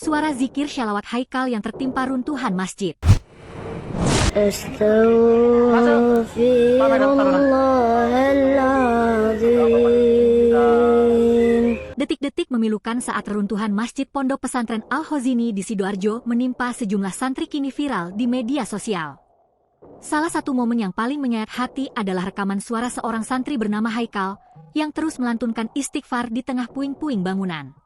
Suara zikir syalawat Haikal yang tertimpa runtuhan masjid. Detik-detik memilukan saat reruntuhan Masjid Pondok Pesantren Al-Khozini di Sidoarjo menimpa sejumlah santri kini viral di media sosial. Salah satu momen yang paling menyayat hati adalah rekaman suara seorang santri bernama Haikal yang terus melantunkan istighfar di tengah puing-puing bangunan.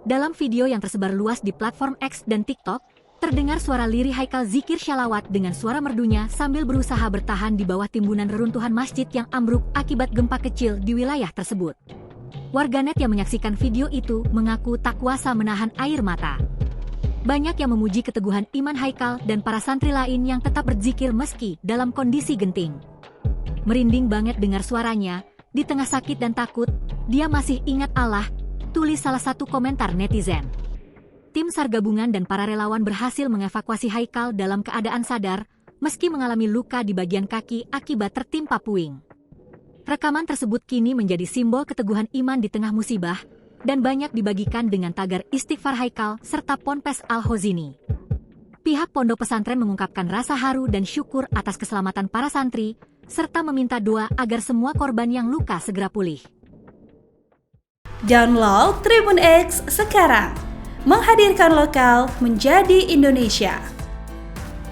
Dalam video yang tersebar luas di platform X dan TikTok, terdengar suara lirih Haikal zikir syalawat dengan suara merdunya sambil berusaha bertahan di bawah timbunan reruntuhan masjid yang ambruk akibat gempa kecil di wilayah tersebut. Warganet yang menyaksikan video itu mengaku tak kuasa menahan air mata. Banyak yang memuji keteguhan iman Haikal dan para santri lain yang tetap berzikir meski dalam kondisi genting. Merinding banget dengar suaranya, di tengah sakit dan takut, dia masih ingat Allah, tulis salah satu komentar netizen. Tim SAR gabungan dan para relawan berhasil mengevakuasi Haikal dalam keadaan sadar, meski mengalami luka di bagian kaki akibat tertimpa puing. Rekaman tersebut kini menjadi simbol keteguhan iman di tengah musibah, dan banyak dibagikan dengan tagar istighfar Haikal serta Ponpes Al-Khozini. Pihak pondok pesantren mengungkapkan rasa haru dan syukur atas keselamatan para santri, serta meminta doa agar semua korban yang luka segera pulih. Download Tribun X sekarang, menghadirkan lokal menjadi Indonesia.